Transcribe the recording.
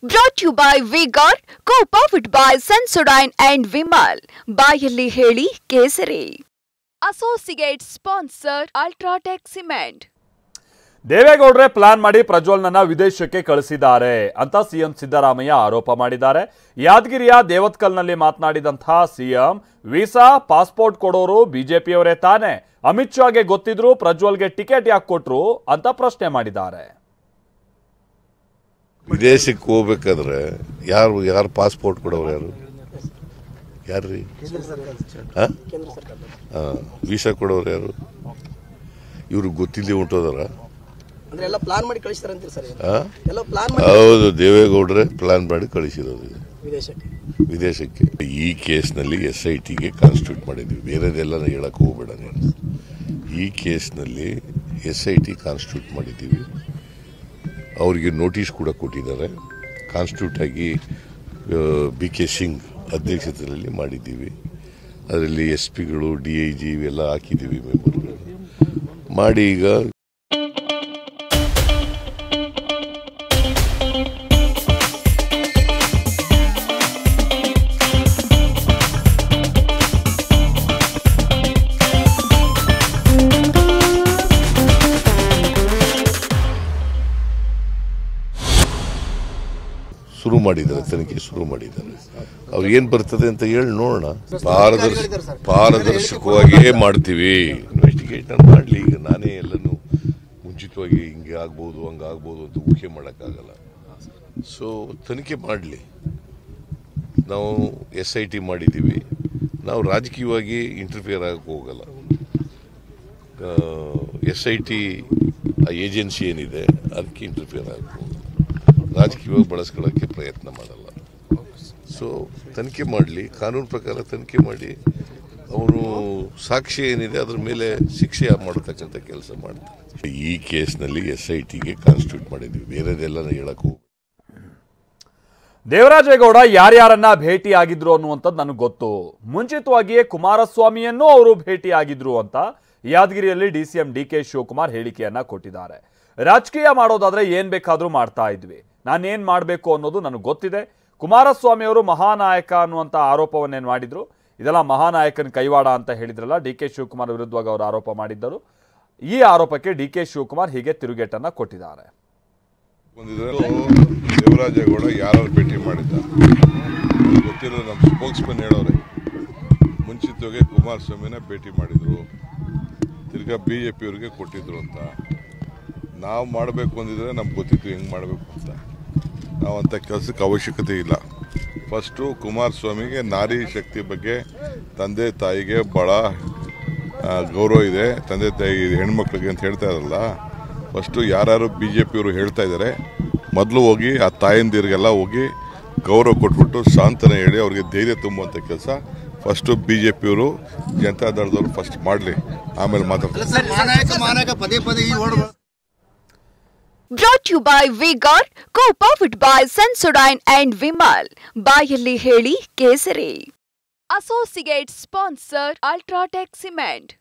Brought to you by V-Guard, co-powered by Sensodyne and Vimal. ಬಾಯಲ್ಲಿ ಹೇಳಿ ಕೇಸರಿ. Associate sponsor Ultratech Cement. ದೇವೇಗೌಡರೇ plan ಮಾಡಿ ಪ್ರಜ್ವಲ್ನನ್ನ ವಿದೇಶಕ್ಕೆ ಕಳಿಸಿದ್ದಾರೆ ಅಂತ ಸಿಎಂ ಸಿದ್ದರಾಮಯ್ಯ ಆರೋಪ ಮಾಡಿದ್ದಾರೆ. ಯಾದಗಿರಿಯ ದೇವತ್ಕಲ್ನಲ್ಲಿ ಮಾತನಾಡಿದಂತಹ ಸಿಎಂ ವೀಸಾ ಪಾಸ್ಪೋರ್ಟ್ ಕೊಡೋರು ಬಿಜೆಪಿಯವರೇ ತಾನೆ, ಅಮಿತ್ ಶಾಗೆ ಗೊತ್ತಿದ್ರು ಪ್ರಜ್ವಲ್ಗೆ ಟಿಕೆಟ್ ಯಾಕೆ ಕೊಟ್ರು ಅಂತ ಪ್ರಶ್ನೆ ಮಾಡಿದ್ದಾರೆ. ವಿದೇಶಕ್ಕೆ ಹೋಗ್ಬೇಕಾದ್ರೆ ಯಾರು ಪಾಸ್ಪೋರ್ಟ್ ಕೊಡೋರು ಯಾರ್ರಿ? ವೀಸಾ ಕೊಡೋರು ಯಾರು? ಇವ್ರಿಗೆ ಗೊತ್ತಿಲ್ಲದೆ ಹೊಂಟೋದಾರ? ಹೌದು, ದೇವೇಗೌಡರೇ ಪ್ಲಾನ್ ಮಾಡಿ ಕಳಿಸಿರೋದು ವಿದೇಶಕ್ಕೆ. ಈ ಕೇಸ್ನಲ್ಲಿ SITಗೆ ಕಾನ್ಸ್ಟಿಟ್ಯೂಟ್ ಮಾಡಿದ್ವಿ, ಬೇರೆದೆಲ್ಲ ಹೇಳಕ್ ಹೋಗ್ಬೇಡ ನೀನು. ಈ ಕೇಸ್ನಲ್ಲಿ SIT ಕಾನ್ಸ್ಟಿಟ್ಯೂಟ್ ಮಾಡಿದ್ದೀವಿ. ಅವರಿಗೆ ನೋಟಿಸ್ ಕೂಡ ಕೊಟ್ಟಿದ್ದಾರೆ. ಕಾನ್ಸ್ಟಿಟ್ಯೂಟ್ ಆಗಿ BK ಸಿಂಗ್ ಅಧ್ಯಕ್ಷತೆಯಲ್ಲಿ ಮಾಡಿದ್ದೀವಿ. ಅದರಲ್ಲಿ SPಗಳು DIG ಇವೆಲ್ಲ ಹಾಕಿದ್ದೀವಿ, ಮೆಂಬರ್ಗಳು ಮಾಡಿ. ಈಗ ಶುರು ಮಾಡಿದ್ದಾರೆ, ತನಿಖೆ ಶುರು ಮಾಡಿದ್ದಾರೆ. ಅವ್ರು ಏನ್ ಬರ್ತದೆ ಅಂತ ಹೇಳಿ ನೋಡೋಣ. ಪಾರದರ್ಶಕವಾಗಿಯೇ ಮಾಡ್ತೀವಿ. ಇನ್ವೆಸ್ಟಿಗೇಟ್ ಮಾಡಲಿ. ಈಗ ನಾನೇ ಎಲ್ಲನೂ ಮುಂಚಿತವಾಗಿ ಹಿಂಗೆ ಆಗ್ಬೋದು ಹಂಗಾಗ್ಬೋದು ಅಂತ ಊಹೆ ಮಾಡೋಕ್ಕಾಗಲ್ಲ. ಸೊ ತನಿಖೆ ಮಾಡಲಿ. ನಾವು SIT ಮಾಡಿದ್ದೀವಿ. ನಾವು ರಾಜಕೀಯವಾಗಿ ಇಂಟರ್ಫಿಯರ್ ಆಗಕ್ಕೆ ಹೋಗಲ್ಲ. SIT ಏಜೆನ್ಸಿ ಏನಿದೆ ಅದಕ್ಕೆ ಇಂಟರ್ಫಿಯರ್ ಆಗಕ್ಕೆ ಹೋಗಲ್ಲ. ರಾಜಕೀಯವಾಗಿ ಬಳಸ್ಕೊಳ್ಳೋಕ್ಕೆ ಪ್ರಯತ್ನ ಮಾಡಲ್ಲ. ಸೊ ತನಿಖೆ ಮಾಡಲಿ, ಕಾನೂನು ಪ್ರಕಾರ ತನಿಖೆ ಮಾಡಿ ಅವರು ಸಾಕ್ಷಿ ಏನಿದೆ ಅದ್ರ ಮೇಲೆ ಶಿಕ್ಷೆ ಮಾಡತಕ್ಕಂಥ ಕೆಲಸ ಮಾಡ್ತಾರೆ. ಈ ಕೇಸ್ನಲ್ಲಿ SITಗೆ ಕಾನ್ಸ್ಟಿಟ್ಯೂಟ್ ಮಾಡಿದ್ವಿ, ಬೇರೆದೆಲ್ಲ ಹೇಳಕ್ಕೂ. ದೇವರಾಜೇಗೌಡ ಯಾರ್ಯಾರನ್ನ ಭೇಟಿಯಾಗಿದ್ರು ಅನ್ನುವಂಥದ್ದು ನನಗೆ ಗೊತ್ತು. ಮುಂಚಿತವಾಗಿಯೇ ಕುಮಾರಸ್ವಾಮಿಯನ್ನು ಅವರು ಭೇಟಿಯಾಗಿದ್ರು ಅಂತ ಯಾದಗಿರಿಯಲ್ಲಿ DCM DK ಶಿವಕುಮಾರ್ ಹೇಳಿಕೆಯನ್ನ ಕೊಟ್ಟಿದ್ದಾರೆ. ರಾಜಕೀಯ ಮಾಡೋದಾದ್ರೆ ಏನ್ ಬೇಕಾದ್ರೂ ಮಾಡ್ತಾ ಇದ್ವಿ, ನಾನೇನ್ ಮಾಡಬೇಕು ಅನ್ನೋದು ನನಗೆ ಗೊತ್ತಿದೆ. ಕುಮಾರಸ್ವಾಮಿ ಅವರು ಮಹಾನಾಯಕ ಅನ್ನುವಂಥ ಆರೋಪವನ್ನೇನು ಮಾಡಿದ್ರು, ಇದೆಲ್ಲ ಮಹಾನಾಯಕನ ಕೈವಾಡ ಅಂತ ಹೇಳಿದ್ರಲ್ಲ. DK ಶಿವಕುಮಾರ್ ವಿರುದ್ಧವಾಗಿ ಅವರು ಆರೋಪ ಮಾಡಿದ್ದರು. ಈ ಆರೋಪಕ್ಕೆ DK ಶಿವಕುಮಾರ್ ಹೀಗೆ ತಿರುಗೇಟನ್ನ ಕೊಟ್ಟಿದ್ದಾರೆ. ದೇವರಾಜೇಗೌಡ ಯಾರು ಭೇಟಿ ಮಾಡಿದ್ದ ಗೊತ್ತಿರೋ ನಮ್ಮ ಸ್ಪೋಕ್ಸ್ಮನ್ ಹೇಳೋರೆ. ಮುಂಚಿತವಾಗಿ ಕುಮಾರಸ್ವಾಮಿನ ಭೇಟಿ ಮಾಡಿದ್ರು, ತಿರ್ಗಾ BJP ಅವರಿಗೆ ಕೊಟ್ಟಿದ್ರು ಅಂತ. ನಾವು ಮಾಡಬೇಕು ಅಂದಿದ್ರೆ ನಮ್ಗೆ ಗೊತ್ತಿತ್ತು ಹೆಂಗೆ ಮಾಡಬೇಕು ಅಂತ. ನಾವು ಅಂಥ ಕೆಲಸಕ್ಕೆ ಅವಶ್ಯಕತೆ ಇಲ್ಲ. ಫಸ್ಟು ಕುಮಾರಸ್ವಾಮಿಗೆ ನಾರಿ ಶಕ್ತಿ ಬಗ್ಗೆ ತಂದೆ ತಾಯಿಗೆ ಭಾಳ ಗೌರವ ಇದೆ. ತಂದೆ ತಾಯಿ ಹೆಣ್ಮಕ್ಳಿಗೆ ಅಂತ ಹೇಳ್ತಾ ಇರಲ್ಲ. ಫಸ್ಟು ಯಾರು BJP ಅವರು ಹೇಳ್ತಾ ಇದ್ದಾರೆ, ಮೊದಲು ಹೋಗಿ ಆ ತಾಯಂದಿರಿಗೆಲ್ಲ ಹೋಗಿ ಗೌರವ ಕೊಟ್ಬಿಟ್ಟು ಸಾಂತ್ವನ ಹೇಳಿ ಅವ್ರಿಗೆ ಧೈರ್ಯ ತುಂಬುವಂಥ ಕೆಲಸ ಫಸ್ಟು BJP ಅವರು ಜನತಾದಳದವರು ಫಸ್ಟ್ ಮಾಡಲಿ, ಆಮೇಲೆ ಮಾತಾಡ್ತಾರೆ. Brought to you by V-Guard, co-powered by Sensodyne and Vimal. ಬಾಯಲ್ಲಿ ಹೇಳಿ ಕೇಸರಿ. Associate sponsor Ultratech Cement.